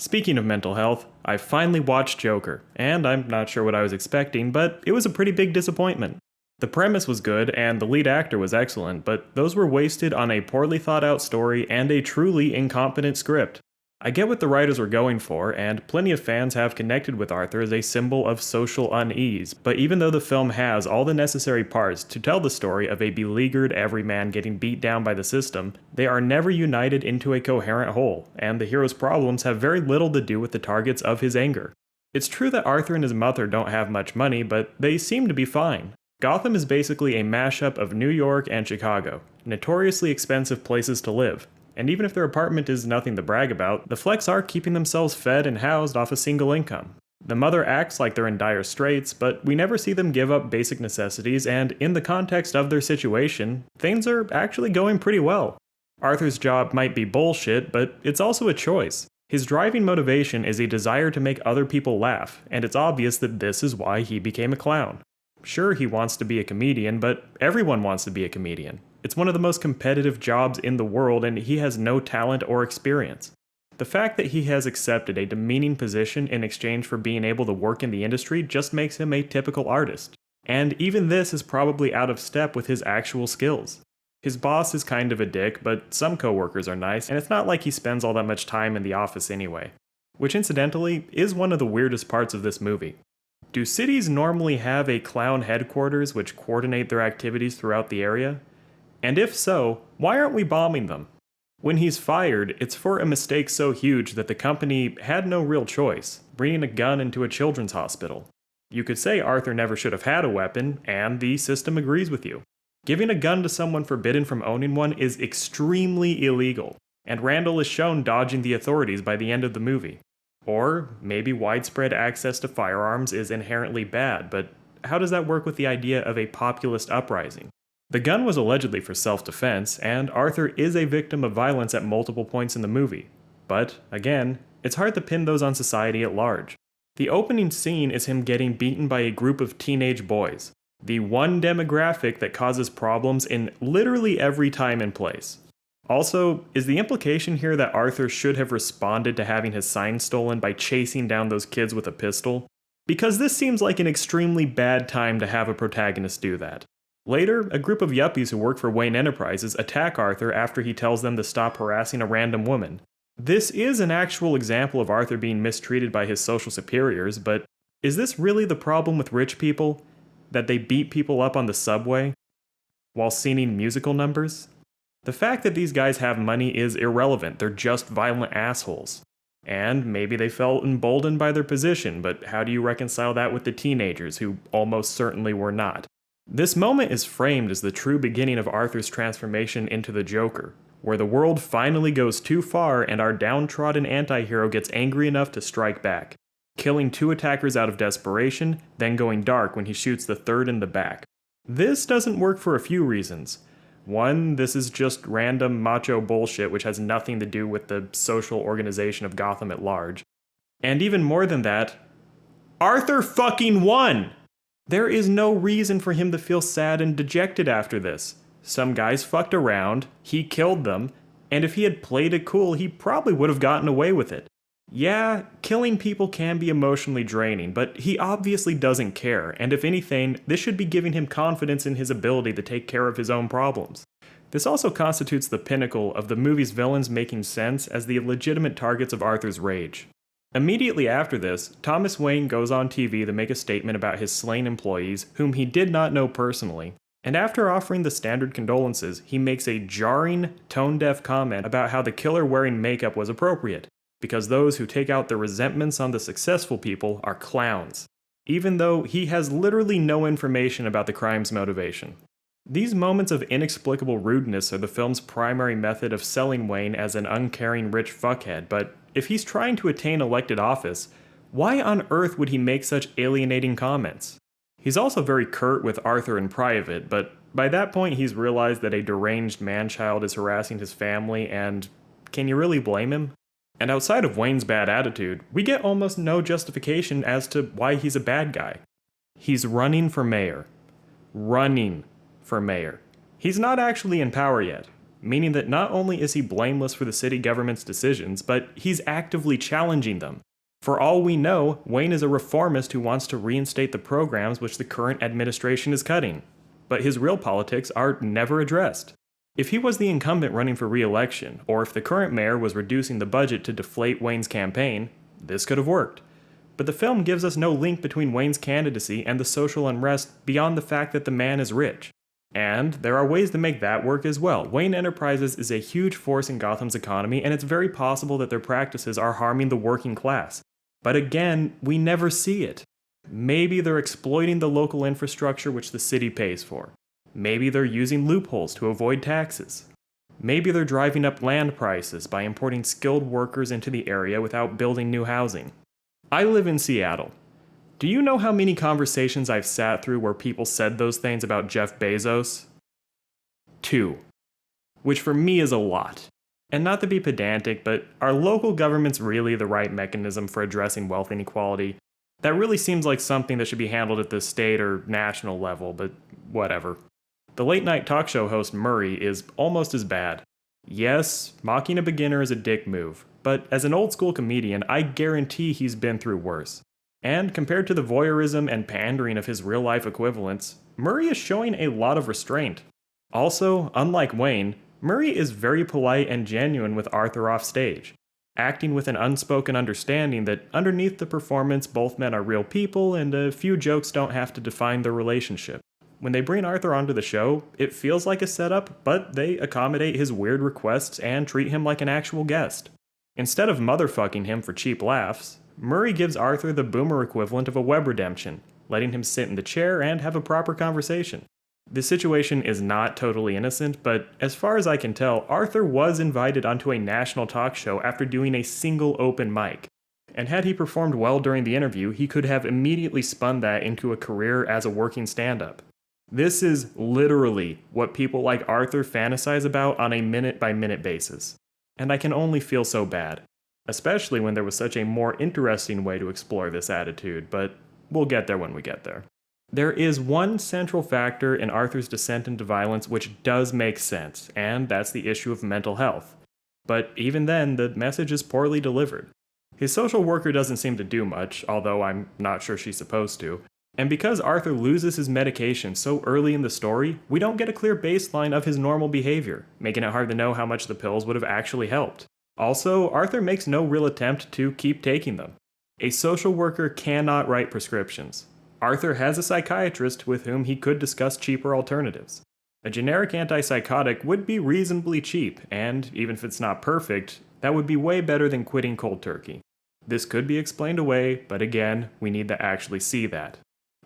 Speaking of mental health, I finally watched Joker, and I'm not sure what I was expecting, but it was a pretty big disappointment. The premise was good, and the lead actor was excellent, but those were wasted on a poorly thought out story and a truly incompetent script. I get what the writers were going for, and plenty of fans have connected with Arthur as a symbol of social unease, but even though the film has all the necessary parts to tell the story of a beleaguered everyman getting beat down by the system, they are never united into a coherent whole, and the hero's problems have very little to do with the targets of his anger. It's true that Arthur and his mother don't have much money, but they seem to be fine. Gotham is basically a mashup of New York and Chicago, notoriously expensive places to live. And even if their apartment is nothing to brag about, the Flecks are keeping themselves fed and housed off a single income. The mother acts like they're in dire straits, but we never see them give up basic necessities, and in the context of their situation, things are actually going pretty well. Arthur's job might be bullshit, but it's also a choice. His driving motivation is a desire to make other people laugh, and it's obvious that this is why he became a clown. Sure, he wants to be a comedian, but everyone wants to be a comedian. It's one of the most competitive jobs in the world, and he has no talent or experience. The fact that he has accepted a demeaning position in exchange for being able to work in the industry just makes him a typical artist. And even this is probably out of step with his actual skills. His boss is kind of a dick, but some coworkers are nice, and it's not like he spends all that much time in the office anyway. Which incidentally is one of the weirdest parts of this movie. Do cities normally have a clown headquarters which coordinate their activities throughout the area? And if so, why aren't we bombing them? When he's fired, it's for a mistake so huge that the company had no real choice, bringing a gun into a children's hospital. You could say Arthur never should have had a weapon, and the system agrees with you. Giving a gun to someone forbidden from owning one is extremely illegal, and Randall is shown dodging the authorities by the end of the movie. Or maybe widespread access to firearms is inherently bad, but how does that work with the idea of a populist uprising? The gun was allegedly for self-defense, and Arthur is a victim of violence at multiple points in the movie. But, again, it's hard to pin those on society at large. The opening scene is him getting beaten by a group of teenage boys, the one demographic that causes problems in literally every time and place. Also, is the implication here that Arthur should have responded to having his sign stolen by chasing down those kids with a pistol? Because this seems like an extremely bad time to have a protagonist do that. Later, a group of yuppies who work for Wayne Enterprises attack Arthur after he tells them to stop harassing a random woman. This is an actual example of Arthur being mistreated by his social superiors, but is this really the problem with rich people? That they beat people up on the subway while singing musical numbers? The fact that these guys have money is irrelevant, they're just violent assholes. And maybe they felt emboldened by their position, but how do you reconcile that with the teenagers who almost certainly were not? This moment is framed as the true beginning of Arthur's transformation into the Joker, where the world finally goes too far and our downtrodden anti-hero gets angry enough to strike back, killing 2 attackers out of desperation, then going dark when he shoots the third in the back. This doesn't work for a few reasons. One, this is just random macho bullshit which has nothing to do with the social organization of Gotham at large. And even more than that, Arthur fucking won! There is no reason for him to feel sad and dejected after this. Some guys fucked around, he killed them, and if he had played it cool, he probably would have gotten away with it. Yeah, killing people can be emotionally draining, but he obviously doesn't care, and if anything, this should be giving him confidence in his ability to take care of his own problems. This also constitutes the pinnacle of the movie's villains making sense as the legitimate targets of Arthur's rage. Immediately after this, Thomas Wayne goes on TV to make a statement about his slain employees, whom he did not know personally, and after offering the standard condolences, he makes a jarring, tone-deaf comment about how the killer wearing makeup was appropriate, because those who take out their resentments on the successful people are clowns, even though he has literally no information about the crime's motivation. These moments of inexplicable rudeness are the film's primary method of selling Wayne as an uncaring rich fuckhead, but if he's trying to attain elected office, why on earth would he make such alienating comments? He's also very curt with Arthur in private, but by that point he's realized that a deranged man-child is harassing his family, and can you really blame him? And outside of Wayne's bad attitude, we get almost no justification as to why he's a bad guy. He's running for mayor. Running for mayor. He's not actually in power yet. meaning that not only is he blameless for the city government's decisions, but he's actively challenging them. For all we know, Wayne is a reformist who wants to reinstate the programs which the current administration is cutting. But his real politics are never addressed. If he was the incumbent running for re-election, or if the current mayor was reducing the budget to deflate Wayne's campaign, this could have worked. But the film gives us no link between Wayne's candidacy and the social unrest beyond the fact that the man is rich. And there are ways to make that work as well. Wayne Enterprises is a huge force in Gotham's economy, and it's very possible that their practices are harming the working class. But again, we never see it. Maybe they're exploiting the local infrastructure which the city pays for. Maybe they're using loopholes to avoid taxes. Maybe they're driving up land prices by importing skilled workers into the area without building new housing. I live in Seattle. Do you know how many conversations I've sat through where people said those things about Jeff Bezos? 2. Which for me is a lot. And not to be pedantic, but are local governments really the right mechanism for addressing wealth inequality? That really seems like something that should be handled at the state or national level, but whatever. The late-night talk show host Murray is almost as bad. Yes, mocking a beginner is a dick move, but as an old-school comedian, I guarantee he's been through worse. And compared to the voyeurism and pandering of his real-life equivalents, Murray is showing a lot of restraint. Also, unlike Wayne, Murray is very polite and genuine with Arthur off stage, acting with an unspoken understanding that underneath the performance both men are real people and a few jokes don't have to define their relationship. When they bring Arthur onto the show, it feels like a setup, but they accommodate his weird requests and treat him like an actual guest. Instead of motherfucking him for cheap laughs, Murray gives Arthur the boomer equivalent of a web redemption, letting him sit in the chair and have a proper conversation. The situation is not totally innocent, but as far as I can tell, Arthur was invited onto a national talk show after doing a single open mic. And had he performed well during the interview, he could have immediately spun that into a career as a working stand-up. This is literally what people like Arthur fantasize about on a minute-by-minute basis. And I can only feel so bad, especially when there was such a more interesting way to explore this attitude, but we'll get there when we get there. There is one central factor in Arthur's descent into violence which does make sense, and that's the issue of mental health. But even then, the message is poorly delivered. His social worker doesn't seem to do much, although I'm not sure she's supposed to. And because Arthur loses his medication so early in the story, we don't get a clear baseline of his normal behavior, making it hard to know how much the pills would have actually helped. Also, Arthur makes no real attempt to keep taking them. A social worker cannot write prescriptions. Arthur has a psychiatrist with whom he could discuss cheaper alternatives. A generic antipsychotic would be reasonably cheap, and even if it's not perfect, that would be way better than quitting cold turkey. This could be explained away, but again, we need to actually see that.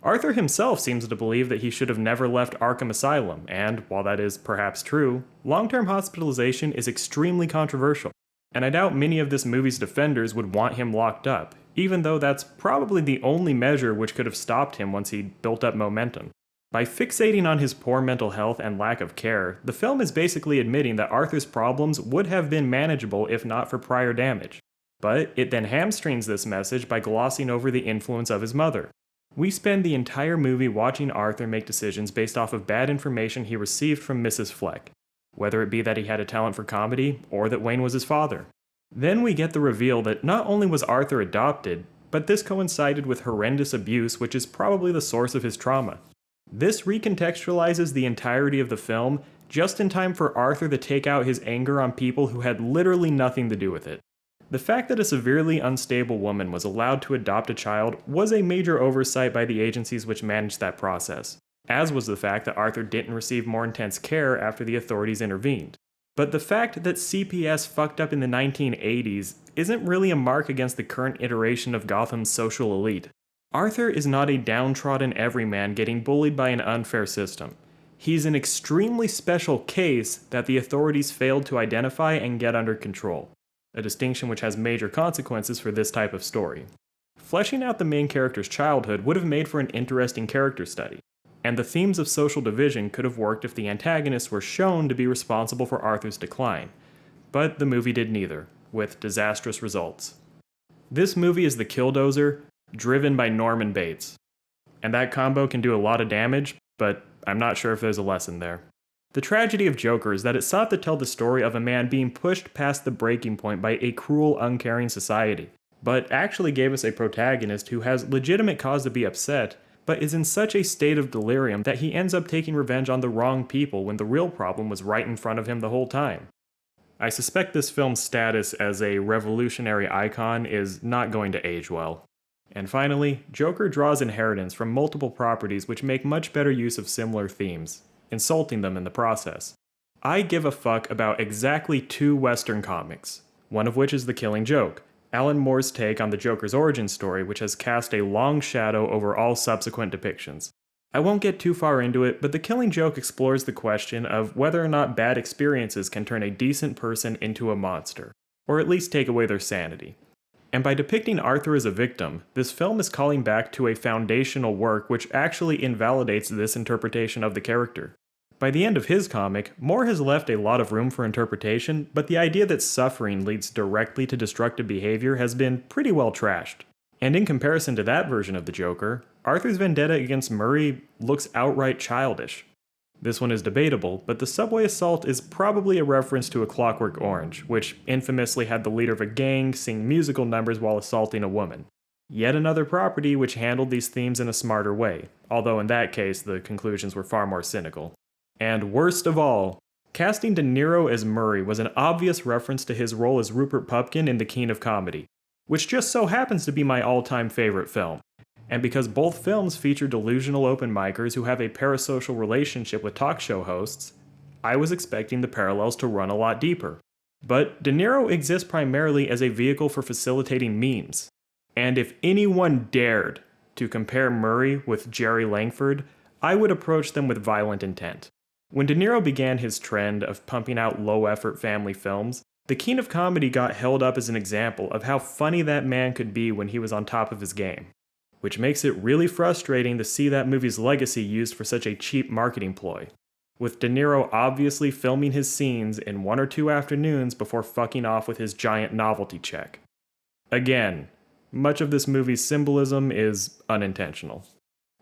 Arthur himself seems to believe that he should have never left Arkham Asylum, and while that is perhaps true, long-term hospitalization is extremely controversial. And I doubt many of this movie's defenders would want him locked up, even though that's probably the only measure which could have stopped him once he'd built up momentum. By fixating on his poor mental health and lack of care, the film is basically admitting that Arthur's problems would have been manageable if not for prior damage. But it then hamstrings this message by glossing over the influence of his mother. We spend the entire movie watching Arthur make decisions based off of bad information he received from Mrs. Fleck, whether it be that he had a talent for comedy or that Wayne was his father. Then we get the reveal that not only was Arthur adopted, but this coincided with horrendous abuse which is probably the source of his trauma. This recontextualizes the entirety of the film just in time for Arthur to take out his anger on people who had literally nothing to do with it. The fact that a severely unstable woman was allowed to adopt a child was a major oversight by the agencies which managed that process, as was the fact that Arthur didn't receive more intense care after the authorities intervened. But the fact that CPS fucked up in the 1980s isn't really a mark against the current iteration of Gotham's social elite. Arthur is not a downtrodden everyman getting bullied by an unfair system. He's an extremely special case that the authorities failed to identify and get under control. A distinction which has major consequences for this type of story. Fleshing out the main character's childhood would have made for an interesting character study, and the themes of social division could have worked if the antagonists were shown to be responsible for Arthur's decline, but the movie did neither, with disastrous results. This movie is the Killdozer, driven by Norman Bates, and that combo can do a lot of damage, but I'm not sure if there's a lesson there. The tragedy of Joker is that it sought to tell the story of a man being pushed past the breaking point by a cruel, uncaring society, but actually gave us a protagonist who has legitimate cause to be upset, but is in such a state of delirium that he ends up taking revenge on the wrong people when the real problem was right in front of him the whole time. I suspect this film's status as a revolutionary icon is not going to age well. And finally, Joker draws inheritance from multiple properties which make much better use of similar themes, insulting them in the process. I give a fuck about exactly 2 Western comics, one of which is The Killing Joke, Alan Moore's take on the Joker's origin story, which has cast a long shadow over all subsequent depictions. I won't get too far into it, but The Killing Joke explores the question of whether or not bad experiences can turn a decent person into a monster, or at least take away their sanity. And by depicting Arthur as a victim, this film is calling back to a foundational work which actually invalidates this interpretation of the character. By the end of his comic, Moore has left a lot of room for interpretation, but the idea that suffering leads directly to destructive behavior has been pretty well trashed. And in comparison to that version of the Joker, Arthur's vendetta against Murray looks outright childish. This one is debatable, but the subway assault is probably a reference to A Clockwork Orange, which infamously had the leader of a gang sing musical numbers while assaulting a woman. Yet another property which handled these themes in a smarter way, although in that case the conclusions were far more cynical. And worst of all, casting De Niro as Murray was an obvious reference to his role as Rupert Pupkin in The King of Comedy, which just so happens to be my all-time favorite film. And because both films feature delusional open micers who have a parasocial relationship with talk show hosts, I was expecting the parallels to run a lot deeper. But De Niro exists primarily as a vehicle for facilitating memes. And if anyone dared to compare Murray with Jerry Langford, I would approach them with violent intent. When De Niro began his trend of pumping out low-effort family films, The King of Comedy got held up as an example of how funny that man could be when he was on top of his game. Which makes it really frustrating to see that movie's legacy used for such a cheap marketing ploy, with De Niro obviously filming his scenes in 1 or 2 afternoons before fucking off with his giant novelty check. Again, much of this movie's symbolism is unintentional.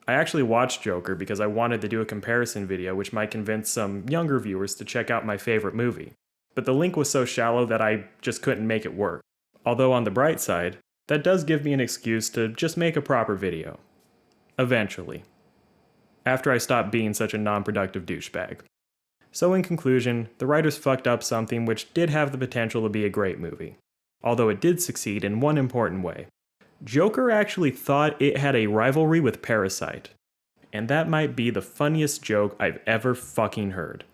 I actually watched Joker because I wanted to do a comparison video which might convince some younger viewers to check out my favorite movie, but the link was so shallow that I just couldn't make it work. Although on the bright side, that does give me an excuse to just make a proper video. Eventually. After I stop being such a non-productive douchebag. So in conclusion, the writers fucked up something which did have the potential to be a great movie. Although it did succeed in one important way. Joker actually thought it had a rivalry with Parasite. And that might be the funniest joke I've ever fucking heard.